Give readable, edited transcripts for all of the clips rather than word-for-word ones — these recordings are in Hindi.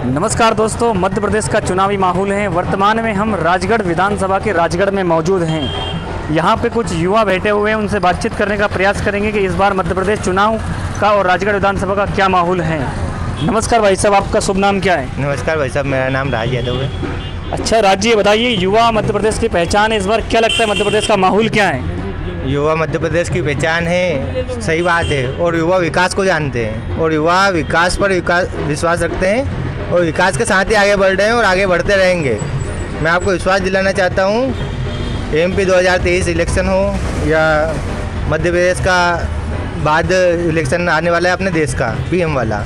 नमस्कार दोस्तों, मध्य प्रदेश का चुनावी माहौल है। वर्तमान में हम राजगढ़ विधानसभा के राजगढ़ में मौजूद हैं। यहाँ पे कुछ युवा बैठे हुए हैं, उनसे बातचीत करने का प्रयास करेंगे कि इस बार मध्य प्रदेश चुनाव का और राजगढ़ विधानसभा का क्या माहौल है। नमस्कार भाई साहब, आपका शुभ नाम क्या है? नमस्कार भाई साहब, मेरा नाम राज यादव है। अच्छा राज जी, बताइए, युवा मध्य प्रदेश की पहचान है, इस बार क्या लगता है मध्य प्रदेश का माहौल क्या है? युवा मध्य प्रदेश की पहचान है, सही बात है। और युवा विकास को जानते हैं और युवा विकास पर विश्वास रखते हैं और विकास के साथ ही आगे बढ़ रहे हैं और आगे बढ़ते रहेंगे। मैं आपको विश्वास दिलाना चाहता हूँ, MP 2023 इलेक्शन हो या मध्य प्रदेश का बाद इलेक्शन आने वाला है अपने देश का PM वाला,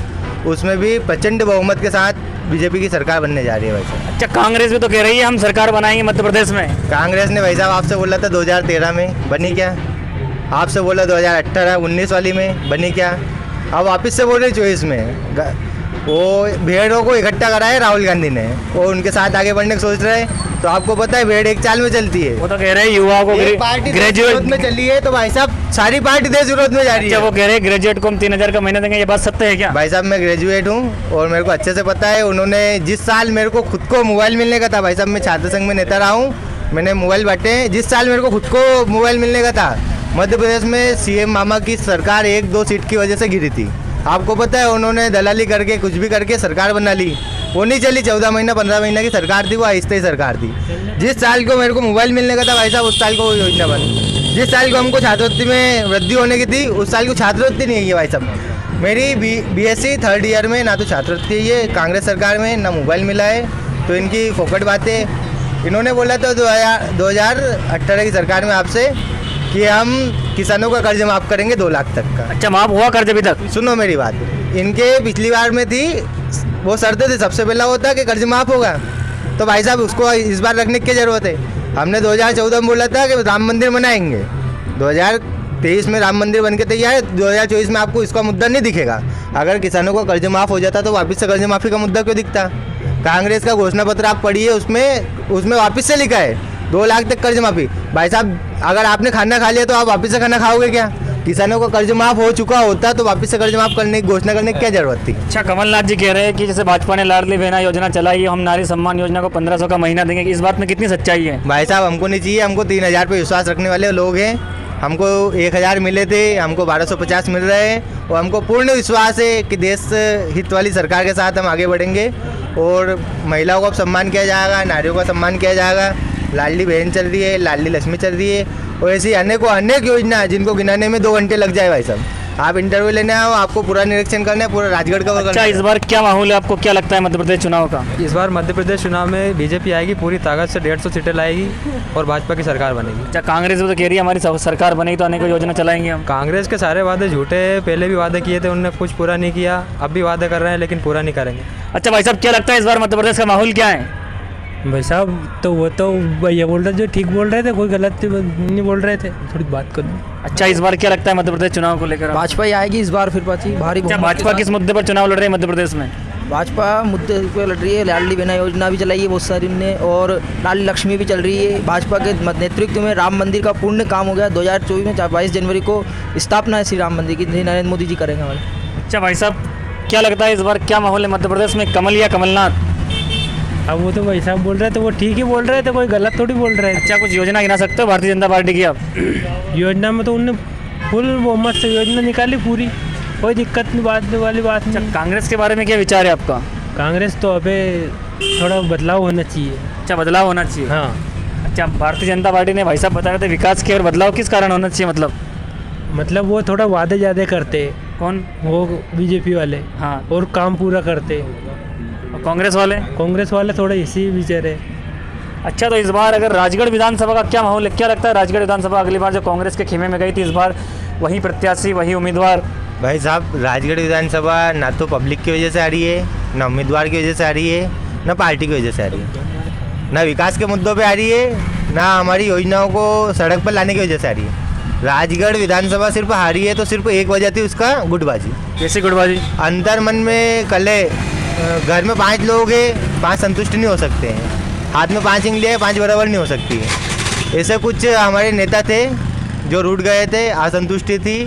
उसमें भी प्रचंड बहुमत के साथ BJP की सरकार बनने जा रही है भाई साहब। अच्छा, कांग्रेस भी तो कह रही है हम सरकार बनाएंगे मध्य प्रदेश में। कांग्रेस ने भाई साहब आपसे बोला था 2013 में, बनी क्या? आपसे बोला 2018-19 वाली में, बनी क्या? अब वापस से बोल रहे 24 में। वो भेड़ों को इकट्ठा करा है राहुल गांधी ने, वो उनके साथ आगे बढ़ने की सोच रहे हैं। तो आपको पता है भेड़ एक चाल में चलती है। वो तो कह रहे हैं युवा को पार्टी ग्रेजुएट में चली है तो भाई साहब सारी पार्टी देश विरोध में जा रही है। वो कह रहे हैं ग्रेजुएट को हम 3000 का महीना देंगे, ये बात सत्य है क्या? भाई साहब मैं ग्रेजुएट हूँ और मेरे को अच्छे से पता है। उन्होंने जिस साल मेरे को खुद को मोबाइल मिलने का था, भाई साहब मैं छात्र संघ में नेता रहा हूँ, मैंने मोबाइल बांटे। जिस साल मेरे को खुद को मोबाइल मिलने का था, मध्य प्रदेश में CM मामा की सरकार 1-2 सीट की वजह से गिरी थी। आपको पता है उन्होंने दलाली करके कुछ भी करके सरकार बना ली, वो नहीं चली। 14 महीना 15 महीना की सरकार थी, वो आहिस्ते ही सरकार थी। जिस साल को मेरे को मोबाइल मिलने का था भाई साहब, उस साल को वो योजना बनी। जिस साल को हमको छात्रवृत्ति में वृद्धि होने की थी, उस साल को छात्रवृत्ति नहीं है भाई साहब। मेरी BSc 3rd ईयर में ना तो छात्रवृत्ति है कांग्रेस सरकार में, ना मोबाइल मिला है। तो इनकी फोकट बातें। इन्होंने बोला था 2018 की सरकार में आपसे कि हम किसानों का कर्ज माफ़ करेंगे 2 लाख तक का। अच्छा, माफ हुआ कर्ज अभी तक? सुनो मेरी बात, इनके पिछली बार में थी वो शर्तें थी, सबसे पहला होता कि कर्ज माफ़ होगा। तो भाई साहब उसको इस बार रखने की ज़रूरत है। हमने 2014 में बोला था कि राम मंदिर बनाएंगे, 2023 में राम मंदिर बन के तैयार है, 2024 में आपको इसका मुद्दा नहीं दिखेगा। अगर किसानों को कर्ज माफ़ हो जाता तो वापस से कर्ज माफ़ी का मुद्दा क्यों दिखता? कांग्रेस का घोषणा पत्र आप पढ़िए, उसमें वापस से लिखा है 2 लाख तक कर्ज माफ़ी। भाई साहब अगर आपने खाना खा लिया तो आप वापस से खाना खाओगे क्या? किसानों का कर्ज माफ़ हो चुका होता तो वापस से कर्ज माफ़ करने की घोषणा करने की क्या जरूरत थी? अच्छा, कमलनाथ जी कह रहे हैं कि जैसे भाजपा ने लाडली बहना योजना चलाई, हम नारी सम्मान योजना को 1500 का महीना देंगे, इस बात में कितनी सच्चाई है? भाई साहब हमको नहीं चाहिए, हमको 3000 पे विश्वास रखने वाले लोग हैं। हमको 1000 मिले थे, हमको 1250 मिल रहे हैं और हमको पूर्ण विश्वास है कि देश हित वाली सरकार के साथ हम आगे बढ़ेंगे और महिलाओं का सम्मान किया जाएगा, नारियों का सम्मान किया जाएगा। लाडली बहन चल रही है, लाडली लक्ष्मी चल रही है और ऐसी अनेक योजना है जिनको गिनाने में 2 घंटे लग जाए। भाई साहब आप इंटरव्यू लेने आओ, आपको पूरा निरीक्षण करना है, पूरा राजगढ़ का। अच्छा, इस बार क्या माहौल है, आपको क्या लगता है मध्य प्रदेश चुनाव का? इस बार मध्य प्रदेश चुनाव में BJP आएगी, पूरी ताकत से 150 सीटें लाएगी और भाजपा की सरकार बनेगी। अच्छा, कांग्रेस भी तो कह रही है हमारी सरकार बनेगी तो अनेक योजना चलाएंगे हम। कांग्रेस के सारे वादे झूठे हैं, पहले भी वादे किए थे, उन्होंने कुछ पूरा नहीं किया, अब भी वादे कर रहे हैं लेकिन पूरा नहीं करेंगे। अच्छा भाई साहब, क्या लगता है इस बार मध्य प्रदेश का माहौल क्या है? भाई साहब तो वो तो भैया बोल रहे थे, जो ठीक बोल रहे थे, कोई गलत नहीं बोल रहे थे। थोड़ी बात कर दूँ। अच्छा, इस बार क्या लगता है मध्य प्रदेश चुनाव को लेकर? भाजपा ही आएगी इस बार, फिर भारी अच्छा, भाजपा किस मुद्दे पर चुनाव लड़ रही है मध्य प्रदेश में? भाजपा मुद्दे पे लड़ रही है। लाडली बहना योजना भी चलाई है बहुत सारी ने, और लाडली लक्ष्मी भी चल रही है। भाजपा के नेतृत्व में राम मंदिर का पूर्ण काम हो गया। 2024 में 22 जनवरी को स्थापना है श्री राम मंदिर की, नरेंद्र मोदी जी करेंगे हमारे। अच्छा भाई साहब, क्या लगता है इस बार क्या माहौल है मध्य प्रदेश में, कमल या कमलनाथ? अब वो तो भाई साहब बोल रहे थे, वो ठीक ही बोल रहे थे, कोई गलत थोड़ी बोल रहे थे। अच्छा, कुछ योजना गिना सकते हो भारतीय जनता पार्टी की आप? योजना में तो उनने फुल बहुमत से योजना निकाली पूरी, कोई दिक्कत नहीं, बात वाली बात नहीं। अच्छा, कांग्रेस के बारे में क्या विचार है आपका? कांग्रेस तो अबे थोड़ा बदलाव होना चाहिए। अच्छा, बदलाव होना चाहिए। हाँ। अच्छा, भारतीय जनता पार्टी ने भाई साहब बता रहे थे विकास के और बदलाव किस कारण होना चाहिए, मतलब वो थोड़ा वादे ज़्यादा करते। कौन? वो BJP वाले। हाँ। और काम पूरा करते। और कांग्रेस वाले थोड़ा इसी बेचारे। अच्छा, तो इस बार अगर राजगढ़ विधानसभा का क्या माहौल है, क्या लगता है राजगढ़ विधानसभा अगली बार जो कांग्रेस के खेमे में गई थी, इस बार वही प्रत्याशी वही उम्मीदवार? भाई साहब राजगढ़ विधानसभा ना तो पब्लिक की वजह से आ रही है, ना उम्मीदवार की वजह से आ रही है, ना पार्टी की वजह से आ रही है, ना विकास के मुद्दों पे आ रही है, ना हमारी योजनाओं को सड़क पर लाने की वजह से आ रही है। राजगढ़ विधानसभा सिर्फ हारी है तो सिर्फ एक वजह थी, उसका गुटबाजी। कैसी गुटबाजी? अंतर मन में कले, घर में 5 लोग हैं, 5 संतुष्ट नहीं हो सकते हैं, हाथ में 5 इंगलियाँ 5 बराबर नहीं हो सकती है। ऐसे कुछ हमारे नेता थे जो रूठ गए थे, असंतुष्टि थी।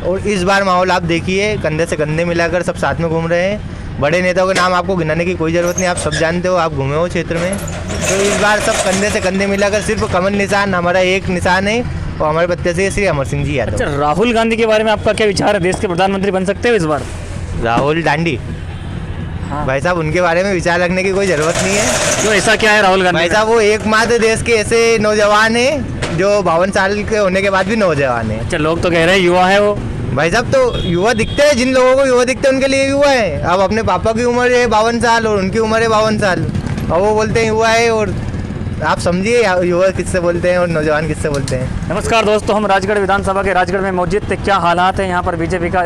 और इस बार माहौल आप देखिए, कंधे से कंधे मिलाकर सब साथ में घूम रहे हैं। बड़े नेताओं के नाम आपको गिनाने की कोई ज़रूरत नहीं, आप सब जानते हो, आप घूमे हो क्षेत्र में। तो इस बार सब कंधे से कंधे मिलाकर सिर्फ कमल निशान हमारा एक निशान है और हमारे प्रत्याशी श्री अमर सिंह जी यादव। अच्छा, राहुल गांधी के बारे में आपका क्या विचार है? देश के प्रधानमंत्री बन सकते हो इस बार? राहुल डांडी, भाई साहब उनके बारे में विचार रखने की कोई ज़रूरत नहीं है। तो ऐसा क्या है राहुल गांधी भाई में? साहब वो एकमात्र देश के ऐसे नौजवान हैं जो 52 साल के होने के बाद भी नौजवान हैं। अच्छा, लोग तो कह रहे हैं युवा है वो। भाई साहब तो युवा दिखते हैं, जिन लोगों को युवा दिखते हैं उनके लिए युवा है। अब अपने पापा की उम्र है 52 साल और उनकी उम्र है 52 साल, और वो बोलते हैं युवा है। और आप समझिए युवा किससे बोलते हैं और नौजवान किससे बोलते हैं। नमस्कार दोस्तों, हम राजगढ़ विधानसभा के राजगढ़ में मौजूद थे। क्या हालात हैं यहाँ पर बीजेपी का